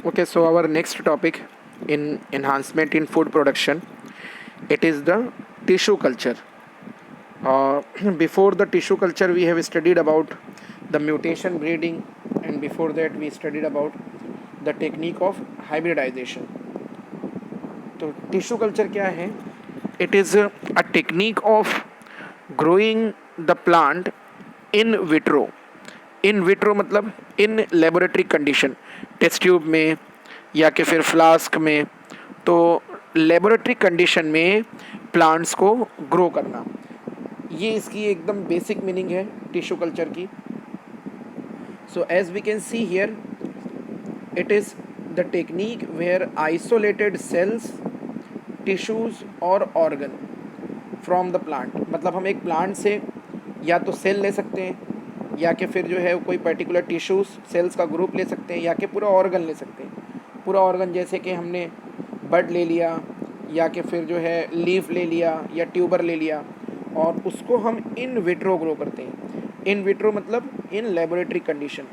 Okay, so our next topic in enhancement in food production, it is the tissue culture. Uh, Before the tissue culture, we have studied about the mutation breeding, and before that, we studied about the technique of hybridization. तो tissue culture क्या है? It is a technique of growing the plant in vitro. In vitro मतलब in laboratory condition, test tube में या कि फिर flask में. तो लेबोरेटरी कंडीशन में प्लांट्स को ग्रो करना, ये इसकी एकदम बेसिक मीनिंग है टिश्यू कल्चर की. So as we can see here, it is the technique where isolated cells, tissues और ऑर्गन फ्रॉम द प्लांट. मतलब हम एक प्लांट से या तो सेल ले सकते हैं, या कि फिर जो है कोई पर्टिकुलर टिश्यूज़ सेल्स का ग्रुप ले सकते हैं, या कि पूरा ऑर्गन ले सकते हैं. पूरा ऑर्गन जैसे कि हमने बड ले लिया, या कि फिर जो है लीफ ले लिया या ट्यूबर ले लिया, और उसको हम इन विट्रो ग्रो करते हैं. इन विट्रो मतलब इन लेबोरेटरी कंडीशन.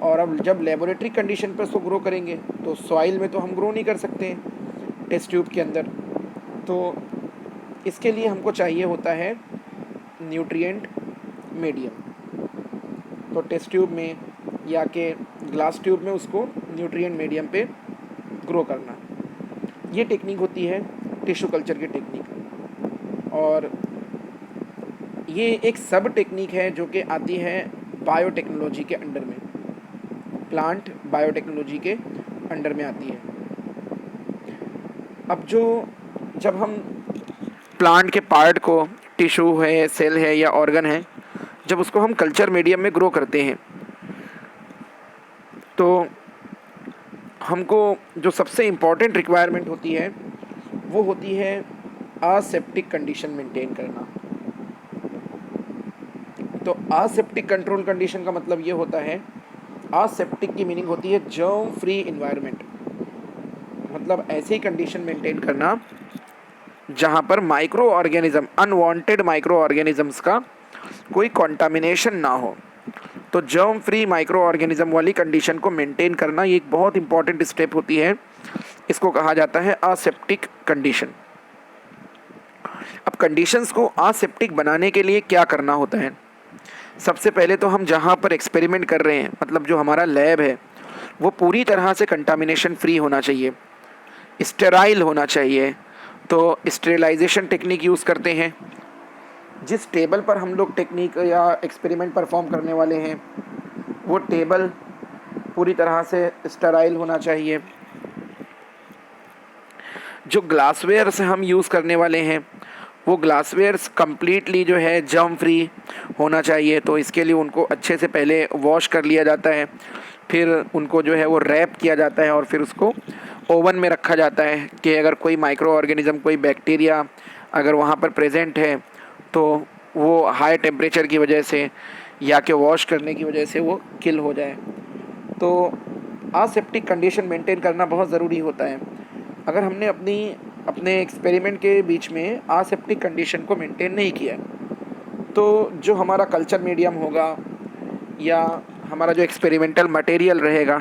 और अब जब लेबोरेटरी कंडीशन पर उसको ग्रो करेंगे तो सॉइल में तो हम ग्रो नहीं कर सकते हैं टेस्ट ट्यूब के अंदर. तो इसके लिए हमको चाहिए होता है न्यूट्रिएंट मीडियम. तो टेस्ट ट्यूब में या के ग्लास ट्यूब में उसको न्यूट्रिएंट मीडियम पे ग्रो करना, ये टेक्निक होती है टिश्यू कल्चर की टेक्निक. और ये एक सब टेक्निक है जो कि आती है बायोटेक्नोलॉजी के अंडर में, प्लांट बायोटेक्नोलॉजी के अंडर में आती है. अब जब हम प्लांट के पार्ट को, टिश्यू है, सेल है या ऑर्गन है, जब उसको हम कल्चर मीडियम में ग्रो करते हैं तो हमको जो सबसे इम्पॉर्टेंट रिक्वायरमेंट होती है वो होती है असेप्टिक कंडीशन मेंटेन करना. तो असेप्टिक कंट्रोल कंडीशन का मतलब ये होता है, असेप्टिक की मीनिंग होती है जर्म फ्री इन्वायरमेंट. मतलब ऐसी कंडीशन मेंटेन करना जहाँ पर micro organism, unwanted micro organisms का कोई कॉन्टामिनेशन ना हो. तो जर्म फ्री माइक्रो ऑर्गेनिज्म वाली कंडीशन को मेंटेन करना, ये एक बहुत इंपॉर्टेंट स्टेप होती है. इसको कहा जाता है असेप्टिक कंडीशन. अब कंडीशंस को असेप्टिक बनाने के लिए क्या करना होता है? सबसे पहले तो हम जहाँ पर एक्सपेरिमेंट कर रहे हैं, मतलब जो हमारा लैब है, वो पूरी तरह से कंटामिनेशन फ्री होना चाहिए, स्टेराइल होना चाहिए. तो स्टेरिलाइजेशन टेक्निक यूज़ करते हैं. जिस टेबल पर हम लोग टेक्निक या एक्सपेरिमेंट परफॉर्म करने वाले हैं वो टेबल पूरी तरह से स्टेराइल होना चाहिए. जो ग्लासवेयर से हम यूज़ करने वाले हैं वो ग्लासवेयर्स कम्प्लीटली जो है जर्म फ्री होना चाहिए. तो इसके लिए उनको अच्छे से पहले वॉश कर लिया जाता है, फिर उनको जो है वो रैप किया जाता है और फिर उसको ओवन में रखा जाता है कि अगर कोई माइक्रो ऑर्गेनिज़म, कोई बैक्टीरिया अगर वहाँ पर प्रेजेंट है तो वो हाई टेम्परेचर की वजह से या कि वॉश करने की वजह से वो किल हो जाए. तो असेप्टिक कंडीशन मेंटेन करना बहुत ज़रूरी होता है. अगर हमने अपने एक्सपेरिमेंट के बीच में असेप्टिक कंडीशन को मेंटेन नहीं किया तो जो हमारा कल्चर मीडियम होगा या हमारा जो एक्सपेरिमेंटल मटेरियल रहेगा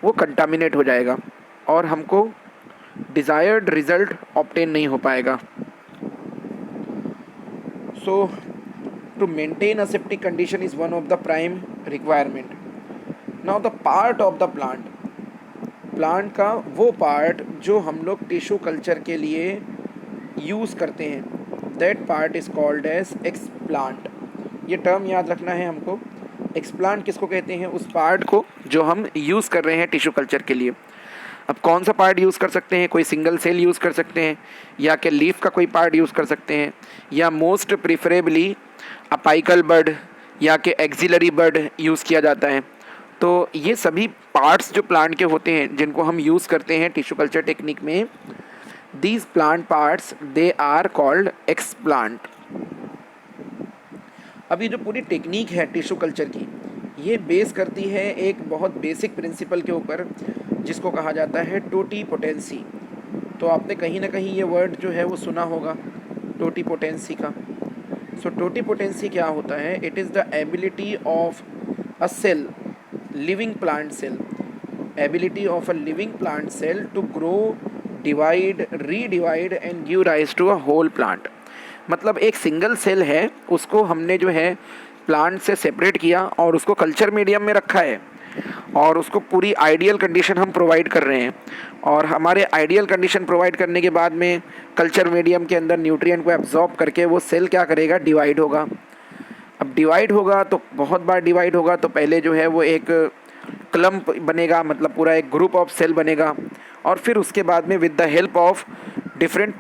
वो कंटामिनेट हो जाएगा और हमको डिज़ायर्ड रिज़ल्ट ऑब्टेन नहीं हो पाएगा. So, to maintain aseptic condition is one of the prime requirement. Now the part of the plant, plant का वो पार्ट जो हम लोग टिश्यू कल्चर के लिए यूज़ करते हैं, that part is called as explant. ये टर्म याद रखना है हमको. एक्सप्लांट किसको कहते हैं? उस पार्ट को जो हम यूज़ कर रहे हैं टिश्यू कल्चर के लिए. अब कौन सा पार्ट यूज़ कर सकते हैं? कोई सिंगल सेल यूज़ कर सकते हैं, या कि लीफ का कोई पार्ट यूज़ कर सकते हैं, या मोस्ट प्रिफरेबली अपाइकल बड या कि एक्सिलरी बड यूज़ किया जाता है. तो ये सभी पार्ट्स जो प्लांट के होते हैं जिनको हम यूज़ करते हैं टिश्यू कल्चर टेक्निक में, these plant parts they are called explant. अब ये जो पूरी टेक्निक है टिश्यू कल्चर की, ये बेस करती है एक बहुत बेसिक प्रिंसिपल के ऊपर जिसको कहा जाता है टोटीपोटेंसी. तो आपने कहीं ना कहीं ये वर्ड जो है वो सुना होगा टोटीपोटेंसी का. सो टोटीपोटेंसी क्या होता है? It is the ability of a cell, living plant cell, ability of a living plant cell to grow, divide, redivide and give rise to a whole plant. मतलब एक सिंगल सेल है, उसको हमने जो है प्लांट से सेपरेट किया और उसको कल्चर मीडियम में रखा है और उसको पूरी आइडियल कंडीशन हम प्रोवाइड कर रहे हैं। और हमारे आइडियल कंडीशन प्रोवाइड करने के बाद में कल्चर मीडियम के अंदर न्यूट्रिएंट को एब्जॉर्ब करके वो सेल क्या करेगा, डिवाइड होगा। अब डिवाइड होगा तो बहुत बार डिवाइड होगा तो पहले जो है वो एक क्लम्प बनेगा, मतलब पूरा एक ग्रुप ऑफ सेल बनेगा। और फिर उसके बाद में with the help of different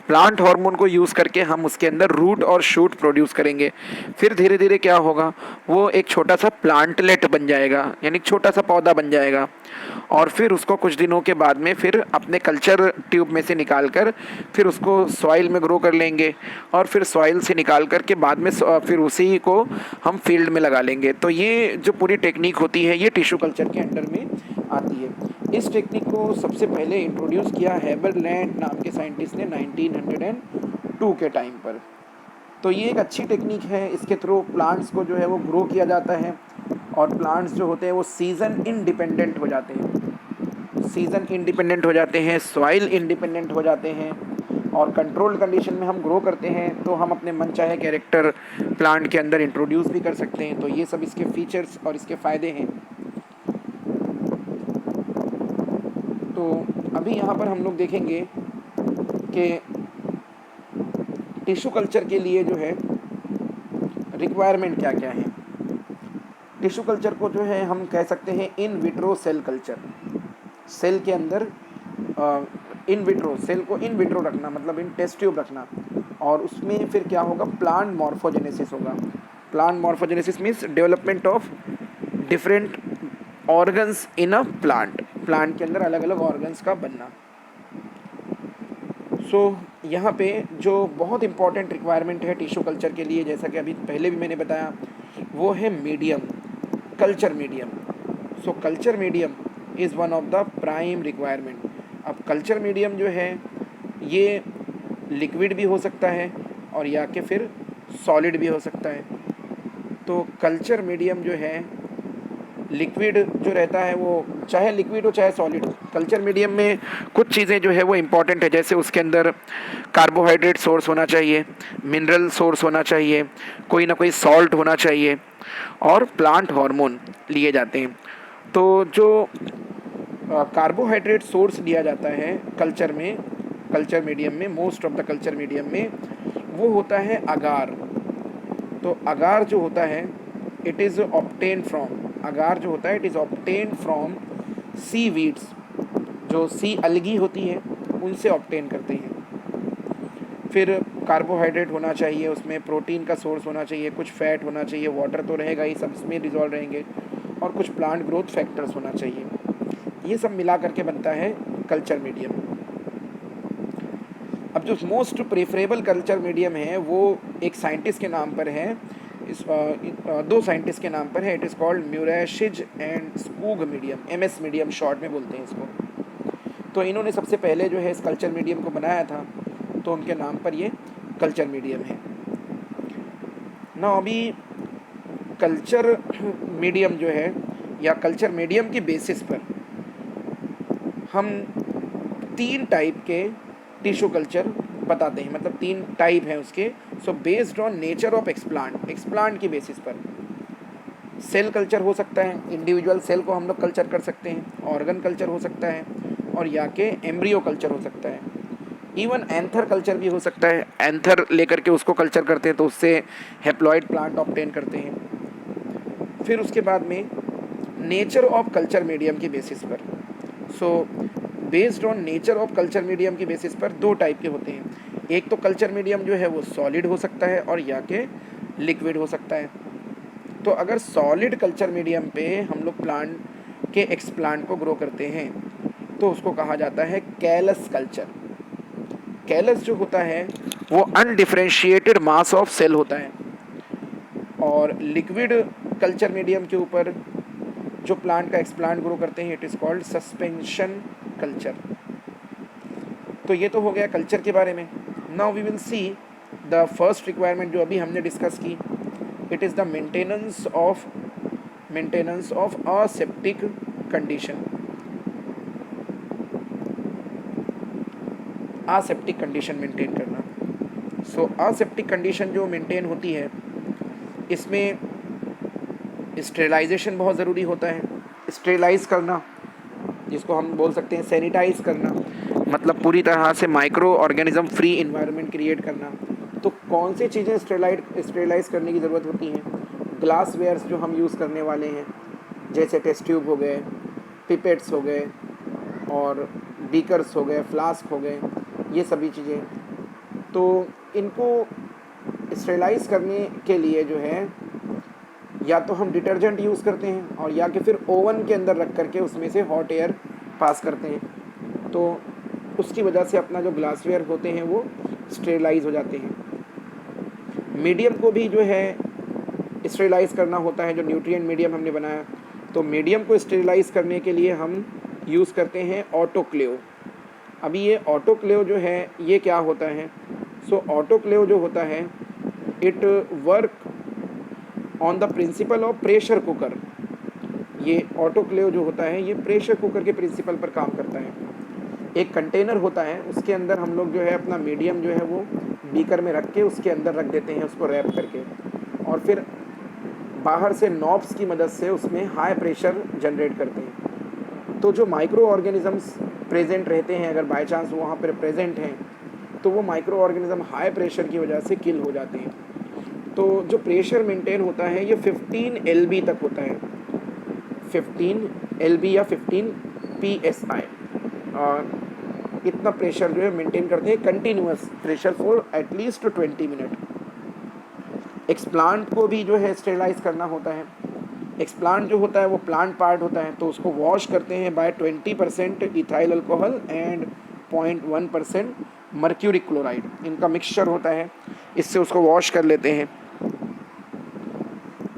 plant hormone को यूज़ करके हम उसके अंदर रूट और शूट प्रोड्यूस करेंगे। फिर धीरे धीरे क्या होगा, वो एक छोटा सा प्लांटलेट बन जाएगा, यानी छोटा सा पौधा बन जाएगा। और फिर उसको कुछ दिनों के बाद में फिर अपने कल्चर ट्यूब में से निकाल कर फिर उसको सॉइल में ग्रो कर लेंगे और फिर सॉइल से निकाल कर के बाद में फिर उसी को हम फील्ड में लगा लेंगे। तो ये जो पूरी टेक्निक होती है ये टिश्यू कल्चर के अंडर में आती है। इस टेक्निक को सबसे पहले इंट्रोड्यूस किया हेबरलैंड नाम के साइंटिस्ट ने 1902 के टाइम पर। तो ये एक अच्छी टेक्निक है, इसके थ्रू प्लांट्स को जो है वो ग्रो किया जाता है और प्लांट्स जो होते हैं वो सीज़न इंडिपेंडेंट हो जाते हैं, सॉइल इंडिपेंडेंट हो जाते हैं और कंट्रोल्ड कंडीशन में हम ग्रो करते हैं। तो हम अपने मनचाहे कैरेक्टर प्लांट के अंदर इंट्रोड्यूस भी कर सकते हैं। तो ये सब इसके फीचर्स और इसके फ़ायदे हैं। तो अभी यहाँ पर हम लोग देखेंगे कि टिश्यू कल्चर के लिए जो है रिक्वायरमेंट क्या क्या है। टिश्यू कल्चर को जो है हम कह सकते हैं in vitro cell culture. Cell के अंदर इन विट्रो, सेल को इन विट्रो रखना मतलब इन टेस्ट ट्यूब रखना और उसमें फिर क्या होगा, प्लांट मॉर्फोजेनेसिस होगा। Plant morphogenesis means development of different organs in a plant के अंदर अलग अलग ऑर्गन्स का बनना। यहाँ पे जो बहुत इंपॉर्टेंट रिक्वायरमेंट है टिश्यू कल्चर के लिए, जैसा कि अभी पहले भी मैंने बताया, वो है medium, culture medium. Culture medium is one of the prime requirement. अब कल्चर मीडियम जो है ये लिक्विड भी हो सकता है और या कि फिर सॉलिड भी हो सकता है। तो कल्चर मीडियम जो है लिक्विड जो रहता है वो चाहे लिक्विड हो चाहे सॉलिड हो, कल्चर मीडियम में कुछ चीज़ें जो है वो इम्पॉर्टेंट है। जैसे उसके अंदर कार्बोहाइड्रेट सोर्स होना चाहिए, मिनरल सोर्स होना चाहिए, कोई ना कोई सॉल्ट होना चाहिए और प्लांट हार्मोन लिए जाते हैं। तो जो कार्बोहाइड्रेट सोर्स लिया जाता है कल्चर मीडियम में, most of the culture medium में, वो होता है अगार। तो अगार जो होता है it is obtain from seaweeds, जो सी अलगी होती है उनसे ऑब्टेन करते हैं। फिर कार्बोहाइड्रेट होना चाहिए, उसमें प्रोटीन का सोर्स होना चाहिए, कुछ फैट होना चाहिए, वाटर तो रहेगा ही, सब इसमें डिजॉल्व रहेंगे, और कुछ प्लांट ग्रोथ फैक्टर्स होना चाहिए। ये सब मिला करके बनता है कल्चर मीडियम। अब जो मोस्ट प्रेफरेबल कल्चर मीडियम है वो एक साइंटिस्ट के नाम पर है, दो साइंटिस्ट के नाम पर है। It is called Murashige and Skoog medium, MS medium short में बोलते हैं इसको। तो इन्होंने सबसे पहले जो है इस कल्चर मीडियम को बनाया था, तो उनके नाम पर ये कल्चर मीडियम है ना। अभी कल्चर मीडियम जो है या कल्चर मीडियम की बेसिस पर हम 3 टाइप के टिश्यू कल्चर बताते हैं, मतलब 3 टाइप हैं उसके। Based on nature of explant की बेसिस पर सेल कल्चर हो सकता है, इंडिविजुअल सेल को हम लोग कल्चर कर सकते हैं, ऑर्गन कल्चर हो सकता है और या के एम्ब्रियो कल्चर हो सकता है, इवन एंथर कल्चर भी हो सकता है। एंथर लेकर के उसको कल्चर करते हैं तो उससे हैप्लॉइड प्लांट ऑब्टेन करते हैं। फिर उसके बाद में नेचर ऑफ कल्चर मीडियम की बेसिस पर, based on nature of culture medium की बेसिस पर 2 टाइप के होते हैं। एक तो कल्चर मीडियम जो है वो सॉलिड हो सकता है और या के लिक्विड हो सकता है। तो अगर सॉलिड कल्चर मीडियम पे हम लोग प्लांट के एक्सप्लांट को ग्रो करते हैं तो उसको कहा जाता है कैलस कल्चर। कैलस जो होता है वो अनडिफरेंशिएटेड मास ऑफ सेल होता है। और लिक्विड कल्चर मीडियम के ऊपर जो प्लांट का एक्सप्लांट ग्रो करते हैं it is called suspension culture. तो ये तो हो गया कल्चर के बारे में। Now we will see the first requirement जो अभी हमने डिस्कस की, it is the maintenance of aseptic condition, aseptic condition maintain करना। सो असेप्टिक कंडीशन जो मेंटेन होती है इसमें स्टेरिलाइजेशन बहुत ज़रूरी होता है। स्टेरिलाइज करना, जिसको हम बोल सकते हैं सैनिटाइज करना, मतलब पूरी तरह से micro organism free environment create करना। तो कौन सी चीज़ें स्टेरिलाइज करने की ज़रूरत होती हैं? ग्लास वेयर्स जो हम यूज़ करने वाले हैं, जैसे टेस्ट ट्यूब हो गए, पिपेट्स हो गए, और बीकर्स हो गए, फ्लास्क हो गए, ये सभी चीज़ें। तो इनको स्टेरिलाइज करने के लिए जो है या तो हम डिटर्जेंट यूज़ करते हैं, और या कि फिर ओवन के अंदर रख करके उसमें से हॉट एयर पास करते हैं। तो उसकी वजह से अपना जो ग्लासवेयर होते हैं वो स्टेरिलाइज हो जाते हैं। मीडियम को भी जो है स्टेरिलाइज करना होता है, जो न्यूट्रिएंट मीडियम हमने बनाया। तो मीडियम को स्टेरिलाइज करने के लिए हम यूज़ करते हैं ऑटोक्लेव। अभी ये ऑटोक्लेव जो है ये क्या होता है? सो ऑटोक्लेव जो होता है, it work on the principle of pressure cooker. ये ऑटोक्लेव जो होता है ये प्रेशर कुकर के प्रिंसिपल पर काम करता है। एक कंटेनर होता है, उसके अंदर हम लोग जो है अपना मीडियम जो है वो बीकर में रख के उसके अंदर रख देते हैं, उसको रैप करके, और फिर बाहर से नॉब्स की मदद से उसमें हाई प्रेशर जनरेट करते हैं। तो जो माइक्रो ऑर्गेनिजम्स प्रेजेंट रहते हैं, अगर बाय चांस वो वहाँ पर प्रेजेंट हैं, तो वो माइक्रो ऑर्गेनिज्म हाई प्रेशर की वजह से किल हो जाते हैं। तो जो प्रेशर मेंटेन होता है ये 15 LB तक होता है, 15 LB या 15 PSI। इतना प्रेशर जो है मेंटेन करते हैं, continuous pressure for at least 20 minute. Explant को भी जो है स्टेरिलाइज करना होता है। एक्सप्लांट जो होता है वो प्लांट पार्ट होता है, तो उसको वॉश करते हैं by 20% ethyl alcohol and 0.1% mercury chloride, इनका मिक्सचर होता है, इससे उसको वॉश कर लेते हैं।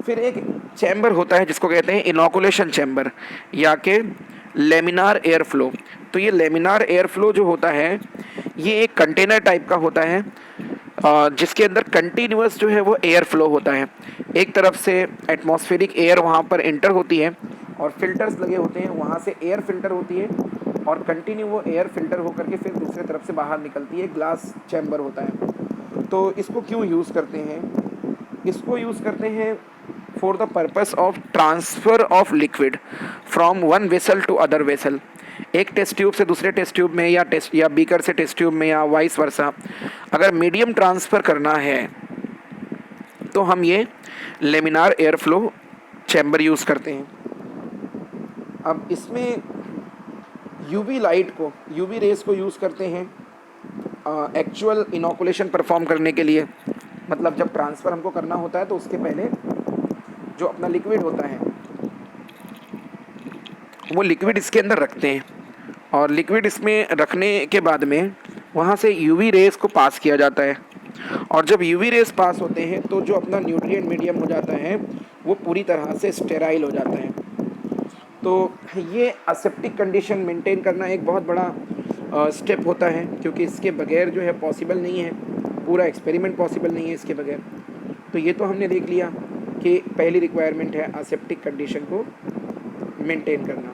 फिर एक चैम्बर होता है जिसको कहते हैं इनोकुलेशन चैम्बर या के लेमिनार एयर फ्लो। तो ये लेमिनार एयर फ्लो जो होता है ये एक कंटेनर टाइप का होता है, जिसके अंदर कंटिन्यूअस जो है वो एयर फ्लो होता है। एक तरफ से एटमॉस्फेरिक एयर वहाँ पर इंटर होती है और फिल्टर्स लगे होते हैं, वहाँ से एयर फिल्टर होती है और कंटिन्यू वो एयर फिल्टर होकर के फिर दूसरे तरफ से बाहर निकलती है, ग्लास चैम्बर होता है। तो इसको क्यों यूज़ करते हैं? इसको यूज़ करते हैं for the purpose of transfer of liquid from one vessel to other vessel. एक टेस्ट ट्यूब से दूसरे टेस्ट ट्यूब में या बीकर से टेस्ट ट्यूब में या वाइस वर्सा अगर मीडियम ट्रांसफ़र करना है तो हम ये laminar air flow chamber use करते हैं। अब इसमें यूवी लाइट को, यूवी रेस को यूज़ करते हैं एक्चुअल इनोकुलेशन परफॉर्म करने के लिए। मतलब जब ट्रांसफ़र हमको करना होता है तो उसके पहले जो अपना लिक्विड होता है वो लिक्विड इसके अंदर रखते हैं, और लिक्विड इसमें रखने के बाद में वहाँ से यूवी रेस को पास किया जाता है, और जब यूवी रेस पास होते हैं तो जो अपना न्यूट्रिएंट मीडियम हो जाता है वो पूरी तरह से स्टेराइल हो जाता है। तो ये असेप्टिक कंडीशन मेंटेन करना एक बहुत बड़ा स्टेप होता है, क्योंकि इसके बगैर जो है पॉसिबल नहीं है, पूरा एक्सपेरिमेंट पॉसिबल नहीं है इसके बगैर। तो ये तो हमने देख लिया कि पहली रिक्वायरमेंट है असेप्टिक कंडीशन को मेंटेन करना।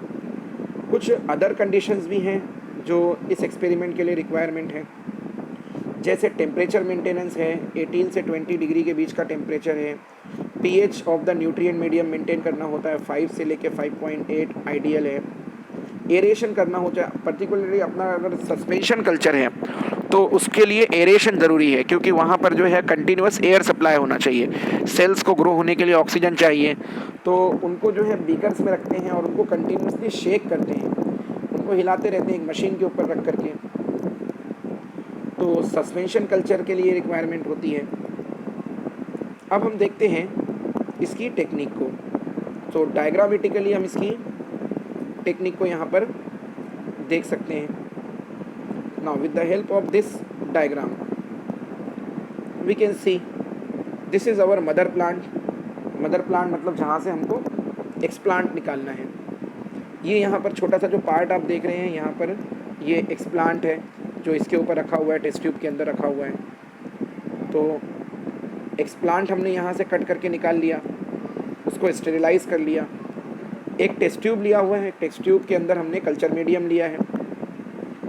कुछ अदर कंडीशंस भी हैं जो इस एक्सपेरिमेंट के लिए रिक्वायरमेंट है, जैसे टेम्परेचर मेंटेनेंस है, 18 से 20 डिग्री के बीच का टेम्परेचर है। PH of the nutrient medium maintain करना होता है, 5 से लेके 5.8 आइडियल है। एरेशन करना होता है, पर्टिकुलरली अपना अगर सस्पेंशन कल्चर है तो उसके लिए एरेशन ज़रूरी है, क्योंकि वहाँ पर जो है कंटिन्यूस एयर सप्लाई होना चाहिए। सेल्स को ग्रो होने के लिए ऑक्सीजन चाहिए, तो उनको जो है बीकर्स में रखते हैं और उनको कंटिन्यूसली शेक करते हैं, उनको हिलाते रहते हैं एक मशीन के ऊपर रख करके। तो सस्पेंशन कल्चर के लिए रिक्वायरमेंट होती है। अब हम देखते हैं इसकी टेक्निक को। तो डायग्रामेटिकली हम इसकी टेक्निक को यहाँ पर देख सकते हैं। Now with the help of this diagram we can see this is our mother plant मतलब जहाँ से हमको एक्सप्लांट निकालना है। ये यहाँ पर छोटा सा जो पार्ट आप देख रहे हैं यहाँ पर ये एक्सप्लांट है जो इसके ऊपर रखा हुआ है, टेस्ट ट्यूब के अंदर रखा हुआ है। तो एक्सप्लांट हमने यहाँ से कट करके निकाल लिया, उसको स्टेरिलाइज़ कर लिया, एक टेस्ट ट्यूब लिया हुआ है, टेस्ट ट्यूब के अंदर हमने कल्चर मीडियम लिया है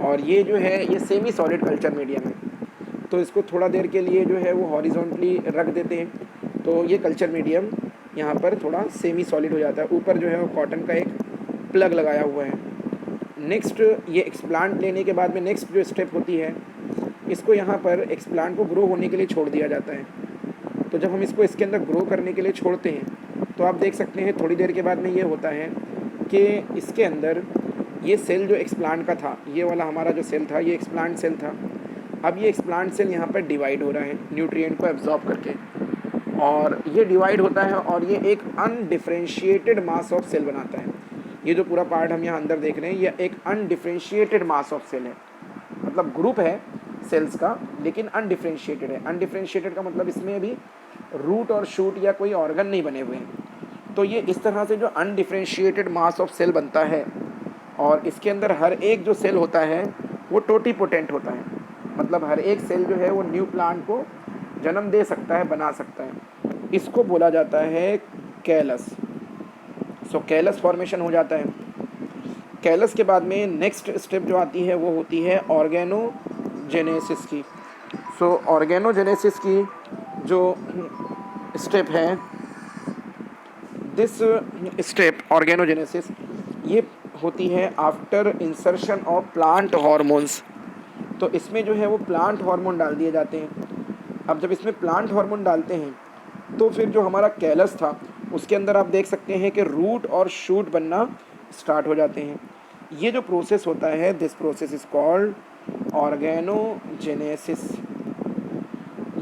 और ये जो है ये सेमी सॉलिड कल्चर मीडियम है। तो इसको थोड़ा देर के लिए जो है वो हॉरिजॉन्टली रख देते हैं, तो ये कल्चर मीडियम यहाँ पर थोड़ा सेमी सॉलिड हो जाता है। ऊपर जो है वो कॉटन का एक प्लग लगाया हुआ है। नेक्स्ट ये एक्सप्लांट लेने के बाद में नेक्स्ट जो स्टेप होती है, इसको यहाँ पर एक्सप्लांट को ग्रो होने के लिए छोड़ दिया जाता है। तो जब हम इसको इसके अंदर ग्रो करने के लिए छोड़ते हैं तो आप देख सकते हैं थोड़ी देर के बाद में ये होता है कि इसके अंदर ये सेल जो एक्सप्लांट का था, ये वाला हमारा जो सेल था ये एक्सप्लांट सेल था। अब ये एक्सप्लांट सेल यहाँ पर डिवाइड हो रहा है न्यूट्रिएंट को एब्जॉर्ब करके, और ये डिवाइड होता है और ये एक अनडिफ्रेंशिएटेड मास ऑफ सेल बनाता है। ये जो पूरा पार्ट हम यहाँ अंदर देख रहे हैं ये एक अनडिफ्रेंशिएटेड मास ऑफ सेल है, मतलब ग्रुप है सेल्स का लेकिन अनडिफ्रेंशिएटेड है। अनडिफ्रेंशिएटेड का मतलब इसमें अभी रूट और शूट या कोई ऑर्गन नहीं बने हुए हैं। तो ये इस तरह से जो अनडिफ्रेंशिएटेड मास ऑफ सेल बनता है और इसके अंदर हर एक जो सेल होता है वो टोटीपोटेंट होता है, मतलब हर एक सेल जो है वो न्यू प्लांट को जन्म दे सकता है, बना सकता है। इसको बोला जाता है कैलस। सो कैलस फॉर्मेशन हो जाता है। कैलस के बाद में नेक्स्ट स्टेप जो आती है वो होती है ऑर्गेनोजेनेसिस की। सो ऑर्गेनोजेनेसिस की जो स्टेप है, दिस स्टेप ऑर्गेनोजेनेसिस, ये होती है after insertion of plant hormones. तो इसमें जो है वो प्लांट हार्मोन डाल दिए जाते हैं। अब जब इसमें प्लांट हार्मोन डालते हैं तो फिर जो हमारा कैलस था उसके अंदर आप देख सकते हैं कि रूट और शूट बनना स्टार्ट हो जाते हैं। ये जो प्रोसेस होता है, this process is called organogenesis.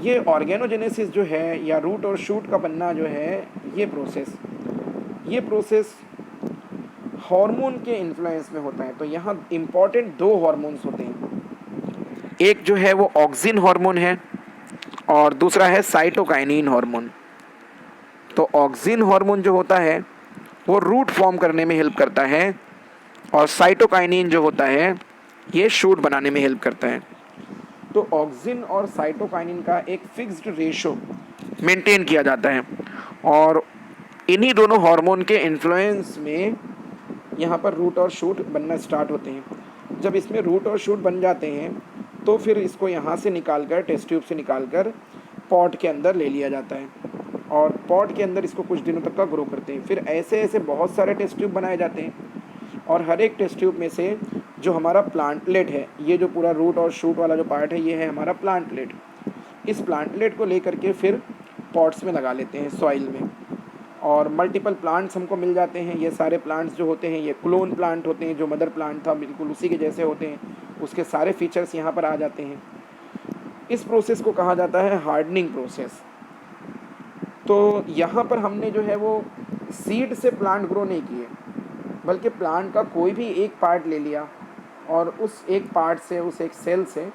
ये ऑर्गेनोजेनेसिस जो है या रूट और शूट का बनना जो है, ये प्रोसेस हार्मोन के इन्फ्लुएंस में होता है। तो यहाँ इम्पॉर्टेंट दो हार्मोन्स होते हैं, एक जो है वो ऑक्सिन हार्मोन है और दूसरा है साइटोकाइनिन हार्मोन। तो ऑक्सिन हार्मोन जो होता है वो रूट फॉर्म करने में हेल्प करता है और साइटोकाइनिन जो होता है ये शूट बनाने में हेल्प करता है। तो ऑक्सिन और साइटोकाइनिन का एक फिक्स्ड रेशो मेंटेन किया जाता है और इन्हीं दोनों हार्मोन के इन्फ्लुएंस में यहाँ पर रूट और शूट बनना स्टार्ट होते हैं। जब इसमें रूट और शूट बन जाते हैं तो फिर इसको यहाँ से निकाल कर, टेस्ट ट्यूब से निकाल कर पॉट के अंदर ले लिया जाता है और पॉट के अंदर इसको कुछ दिनों तक का ग्रो करते हैं। फिर ऐसे ऐसे बहुत सारे टेस्ट ट्यूब बनाए जाते हैं और हर एक टेस्ट ट्यूब में से जो हमारा प्लांटलेट है, ये जो पूरा रूट और शूट वाला जो पार्ट है ये है हमारा प्लांटलेट। इस प्लांटलेट को लेकर के फिर पॉट्स में लगा लेते हैं सॉइल में, और मल्टीपल प्लांट्स हमको मिल जाते हैं। ये सारे प्लांट्स जो होते हैं ये क्लोन प्लांट होते हैं, जो मदर प्लांट था बिल्कुल उसी के जैसे होते हैं, उसके सारे फीचर्स यहाँ पर आ जाते हैं। इस प्रोसेस को कहा जाता है हार्डनिंग प्रोसेस। तो यहाँ पर हमने जो है वो सीड से प्लांट ग्रो नहीं किए, बल्कि प्लांट का कोई भी एक पार्ट ले लिया और उस एक पार्ट से, उस एक सेल से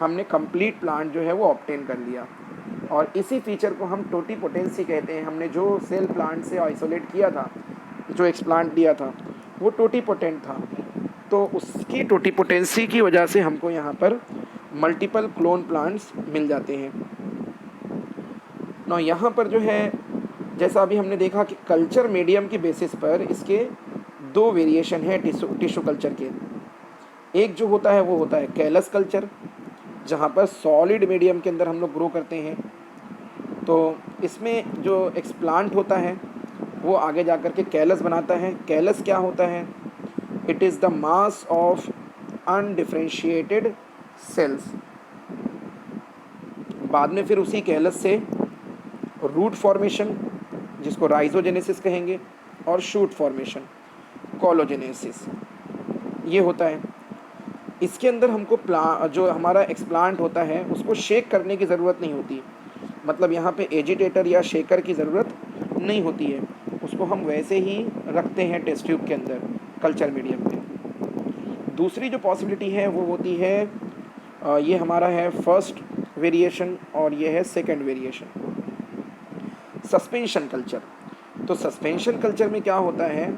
हमने कंप्लीट प्लांट जो है वो ऑब्टेन कर लिया। और इसी फीचर को हम टोटीपोटेंसी कहते हैं। हमने जो सेल प्लांट से आइसोलेट किया था, जो एक्सप्लांट दिया था, वो टोटीपोटेंट था। तो उसकी टोटीपोटेंसी की वजह से हमको यहाँ पर मल्टीपल क्लोन प्लांट्स मिल जाते हैं। ना यहाँ पर जो है, जैसा अभी हमने देखा कि कल्चर मीडियम की बेसिस पर इसके दो वेरिएशन है टिश्यू कल्चर के। एक जो होता है वो होता है कैलस कल्चर, जहाँ पर सॉलिड मीडियम के अंदर हम लोग ग्रो करते हैं। तो इसमें जो एक्सप्लांट होता है वो आगे जा कर के कैलस बनाता है। कैलस क्या होता है? It is the mass of undifferentiated cells. बाद में फिर उसी कैलस से रूट फॉर्मेशन, जिसको राइजोजेनेसिस कहेंगे, और शूट फॉर्मेशन, कोलोजेनेसिस, ये होता है। इसके अंदर हमको जो हमारा एक्सप्लांट होता है उसको शेक करने की ज़रूरत नहीं होती, मतलब यहाँ पे एजिटेटर या शेकर की ज़रूरत नहीं होती है। उसको हम वैसे ही रखते हैं टेस्ट ट्यूब के अंदर कल्चर मीडियम में। दूसरी जो पॉसिबिलिटी है वो होती है, ये हमारा है फर्स्ट वेरिएशन और ये है सेकंड वेरिएशन, सस्पेंशन कल्चर। तो सस्पेंशन कल्चर में क्या होता है,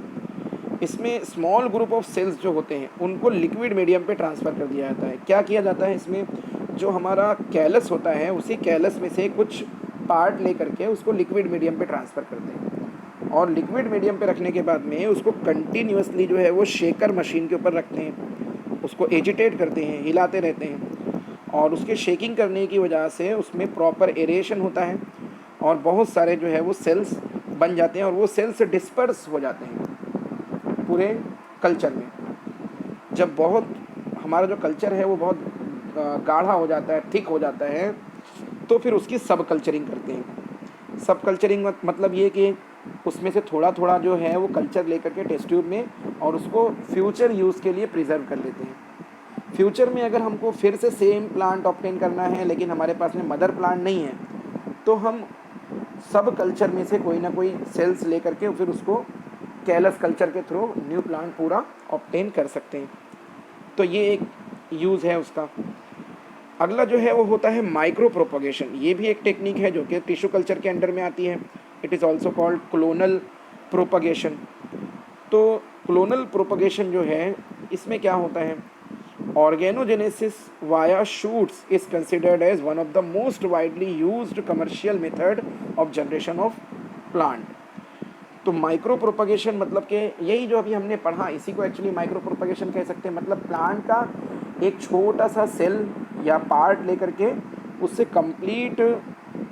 इसमें स्मॉल ग्रुप ऑफ सेल्स जो होते हैं उनको लिक्विड मीडियम पे ट्रांसफ़र कर दिया जाता है। क्या किया जाता है इसमें, जो हमारा कैलस होता है उसी कैलस में से कुछ पार्ट ले करके उसको लिक्विड मीडियम पे ट्रांसफ़र करते हैं। और लिक्विड मीडियम पे रखने के बाद में उसको कंटिन्यूअसली जो है वो शेकर मशीन के ऊपर रखते हैं, उसको एजिटेट करते हैं, हिलाते रहते हैं, और उसके शेकिंग करने की वजह से उसमें प्रॉपर एरेशन होता है और बहुत सारे जो है वो सेल्स बन जाते हैं और वो सेल्स डिस्पर्स हो जाते हैं पूरे कल्चर में। जब बहुत हमारा जो कल्चर है वो बहुत गाढ़ा हो जाता है, थिक हो जाता है, तो फिर उसकी सब कल्चरिंग करते हैं। सब कल्चरिंग मतलब ये कि उसमें से थोड़ा थोड़ा जो है वो कल्चर लेकर के टेस्ट ट्यूब में और उसको फ्यूचर यूज़ के लिए प्रिजर्व कर लेते हैं। फ्यूचर में अगर हमको फिर से सेम प्लांट ऑब्टेन करना है लेकिन हमारे पास में मदर प्लांट नहीं है, तो हम सब कल्चर में से कोई ना कोई सेल्स लेकर के फिर उसको कैलस कल्चर के थ्रू न्यू प्लांट पूरा ऑब्टेन कर सकते हैं। तो ये एक यूज़ है उसका। अगला जो है वो होता है माइक्रो प्रोपगेशन। ये भी एक टेक्निक है जो कि टिश्यू कल्चर के अंडर में आती है। It is also called clonal propagation. तो क्लोनल प्रोपगेशन जो है इसमें क्या होता है, organogenesis via shoots is considered as one of the most widely used commercial method of generation of plant. तो माइक्रो प्रोपगेशन मतलब कि यही जो अभी हमने पढ़ा, इसी को एक्चुअली माइक्रो प्रोपगेशन कह सकते हैं। मतलब प्लांट का एक छोटा सा सेल या पार्ट लेकर के उससे कंप्लीट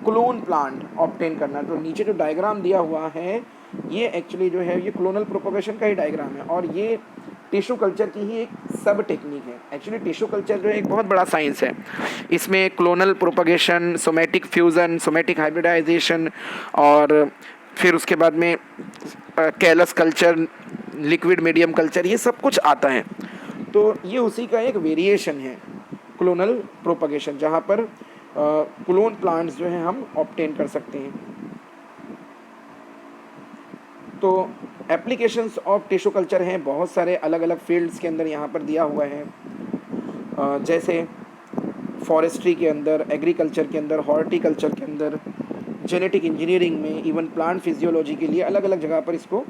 क्लोन प्लांट ऑब्टेन करना। तो नीचे जो डायग्राम दिया हुआ है ये एक्चुअली जो है ये क्लोनल प्रोपगेशन का ही डायग्राम है और ये टिश्यू कल्चर की ही एक सब टेक्निक है। एक्चुअली टिश्यू कल्चर जो है एक बहुत बड़ा साइंस है। इसमें clonal propagation, somatic fusion, somatic hybridisation और फिर उसके बाद में callus culture, liquid medium culture, ये सब कुछ आता है। तो ये उसी का एक वेरिएशन है क्लोनल प्रोपगेशन, जहाँ पर क्लोन प्लांट्स जो हैं हम ऑब्टेन कर सकते हैं। तो एप्लीकेशंस ऑफ टिश्यू कल्चर हैं बहुत सारे अलग अलग फील्ड्स के अंदर यहाँ पर दिया हुआ है, जैसे फॉरेस्ट्री के अंदर, एग्रीकल्चर के अंदर, हॉर्टिकल्चर के अंदर, जेनेटिक इंजीनियरिंग में, इवन प्लांट फिजियोलॉजी के लिए अलग अलग जगह पर इसको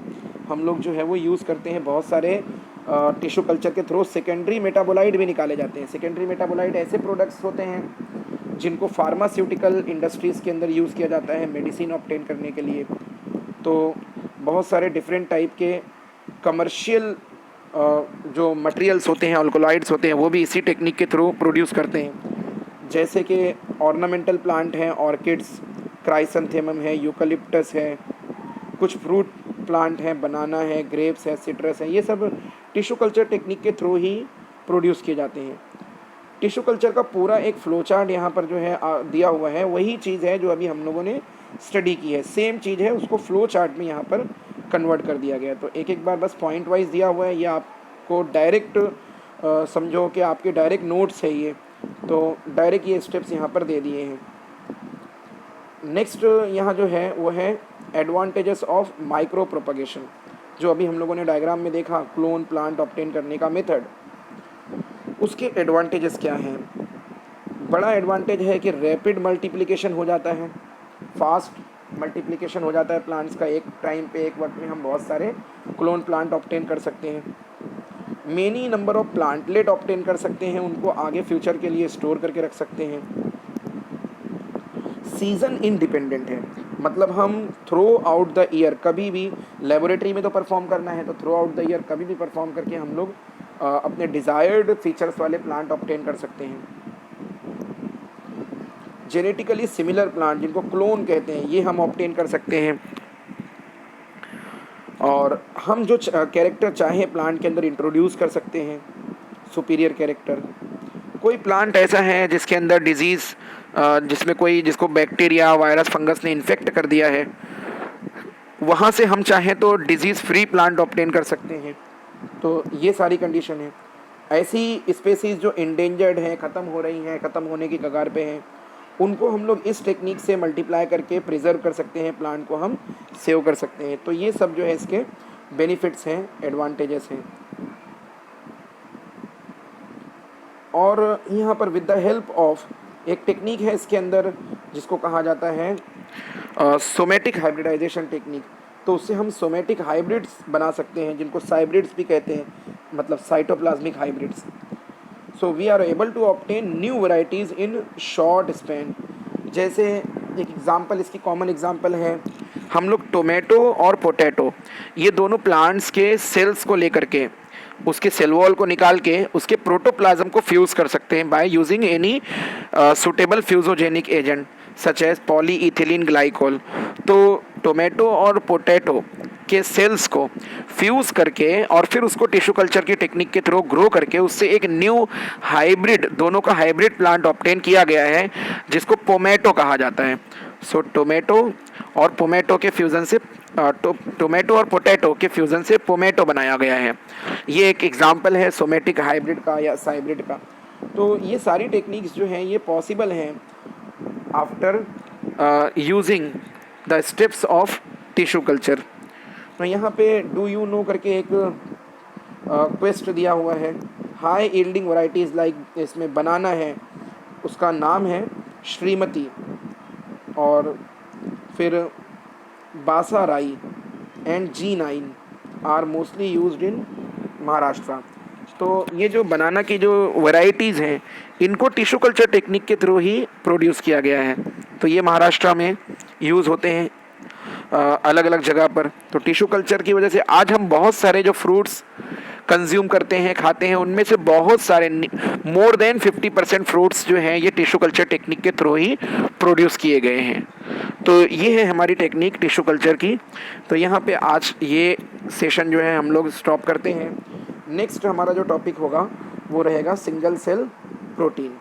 हम लोग जो है वो यूज़ करते हैं। बहुत सारे टिश्यू कल्चर के थ्रू सेकेंडरी मेटाबोलाइट भी निकाले जाते हैं। सेकेंडरी मेटाबोलाइट ऐसे प्रोडक्ट्स होते हैं जिनको फार्मास्यूटिकल इंडस्ट्रीज़ के अंदर यूज़ किया जाता है मेडिसिन ऑब्टेन करने के लिए। तो बहुत सारे डिफरेंट टाइप के कमर्शियल जो मटेरियल्स होते हैं, अल्कोलॉइड्स होते हैं, वो भी इसी टेक्निक के थ्रू प्रोड्यूस करते हैं। जैसे कि ऑर्नामेंटल प्लांट हैं, ऑर्किड्स, क्राइसैंथेमम है, यूकलिप्टस है, कुछ फ्रूट प्लांट हैं, बनाना है, ग्रेप्स है, सिट्रस है, ये सब टिश्यू कल्चर टेक्निक के थ्रू ही प्रोड्यूस किए जाते हैं। टिश्यू कल्चर का पूरा एक फ्लो चार्ट यहाँ पर जो है दिया हुआ है, वही चीज़ है जो अभी हम लोगों ने स्टडी की है, सेम चीज़ है, उसको फ्लो चार्ट में यहाँ पर कन्वर्ट कर दिया गया है। तो एक एक बार बस पॉइंट वाइज दिया हुआ है, ये आपको डायरेक्ट समझो कि आपके डायरेक्ट नोट्स है ये, तो डायरेक्ट ये स्टेप्स यहाँ पर दे दिए हैं। नेक्स्ट यहाँ जो है वो है एडवांटेजेस ऑफ माइक्रो प्रोपगेशन, जो अभी हम लोगों ने डायग्राम में देखा क्लोन प्लांट ऑब्टेन करने का मेथड, उसके एडवांटेजेस क्या हैं। बड़ा एडवांटेज है कि रैपिड मल्टीप्लिकेशन हो जाता है, फास्ट मल्टीप्लिकेशन हो जाता है प्लांट्स का। एक टाइम पे, एक वक्त में हम बहुत सारे क्लोन प्लांट ऑब्टेन कर सकते हैं। Many number of plantlet obtain कर सकते हैं, उनको आगे फ्यूचर के लिए स्टोर करके रख सकते हैं। सीज़न इंडिपेंडेंट है, मतलब हम थ्रू आउट द ईयर कभी भी, लेबोरेटरी में तो परफॉर्म करना है तो थ्रू आउट द ईयर कभी भी परफॉर्म करके हम लोग अपने डिज़ायर्ड फीचर्स वाले प्लांट ऑब्टेन कर सकते हैं। जेनेटिकली सिमिलर प्लांट जिनको क्लोन कहते हैं, ये हम ऑब्टेन कर सकते हैं। और हम जो कैरेक्टर चाहें प्लांट के अंदर इंट्रोड्यूस कर सकते हैं, सुपीरियर कैरेक्टर। कोई प्लांट ऐसा है जिसके अंदर डिजीज़, जिसमें कोई, जिसको बैक्टीरिया, वायरस, फंगस ने इन्फेक्ट कर दिया है, वहाँ से हम चाहें तो डिजीज़ फ्री प्लांट ऑब्टेन कर सकते हैं। तो ये सारी कंडीशन है। ऐसी स्पेसीज़ जो इंडेंजर्ड हैं, ख़त्म हो रही हैं, ख़त्म होने की कगार पे हैं, उनको हम लोग इस टेक्निक से मल्टीप्लाई करके प्रिजर्व कर सकते हैं, प्लांट को हम सेव कर सकते हैं। तो ये सब जो है इसके बेनिफिट्स हैं, एडवांटेजेस हैं। और यहाँ पर विद द हेल्प ऑफ एक टेक्निक है इसके अंदर जिसको कहा जाता है सोमेटिक हाइब्रिडाइजेशन टेक्निक। तो उससे हम सोमेटिक हाइब्रिड्स बना सकते हैं, जिनको साइब्रिड्स भी कहते हैं, मतलब cytoplasmic hybrids. So we are able to obtain new varieties in short span. जैसे एक एग्ज़ाम्पल, इसकी कॉमन एग्ज़ाम्पल है हम लोग टोमेटो और पोटैटो ये दोनों प्लांट्स के सेल्स को लेकर के उसके सेल वॉल को निकाल के उसके प्रोटोप्लाज्म को फ्यूज़ कर सकते हैं by using any suitable fusogenic agent such as polyethylene glycol. तो टोमेटो और पोटैटो के सेल्स को फ्यूज़ करके और फिर उसको टिश्यू कल्चर की टेक्निक के थ्रू ग्रो करके उससे एक न्यू हाइब्रिड, दोनों का हाइब्रिड प्लांट ऑब्टेन किया गया है जिसको पोमेटो कहा जाता है। सो टोमेटो और पोमेटो के फ्यूज़न से टोमेटो और पोटैटो के फ्यूज़न से पोमेटो बनाया गया है। ये एक एग्जाम्पल है सोमेटिक हाइब्रिड का या साइब्रिड का। तो ये सारी टेक्निक्स जो हैं ये पॉसिबल हैं after using the steps of tissue culture. तो यहाँ पे डू यू नो करके एक क्वेस्ट दिया हुआ है। हाई यील्डिंग वैरायटीज़ लाइक इसमें बनाना है, उसका नाम है श्रीमती, और फिर Basrai and G9 are mostly used in Maharashtra. तो ये जो बनाना की जो वैरायटीज़ हैं इनको टिश्यू कल्चर टेक्निक के थ्रू ही प्रोड्यूस किया गया है। तो ये महाराष्ट्र में यूज़ होते हैं अलग अलग जगह पर। तो टिश्यू कल्चर की वजह से आज हम बहुत सारे जो फ्रूट्स कंज्यूम करते हैं, खाते हैं, उनमें से बहुत सारे मोर देन 50% फ्रूट्स जो हैं ये टिश्यू कल्चर टेक्निक के थ्रू ही प्रोड्यूस किए गए हैं। तो ये है हमारी टेक्निक टिश्यू कल्चर की। तो यहाँ पे आज ये सेशन जो है हम लोग स्टॉप करते हैं। नेक्स्ट हमारा जो टॉपिक होगा वो रहेगा सिंगल सेल प्रोटीन।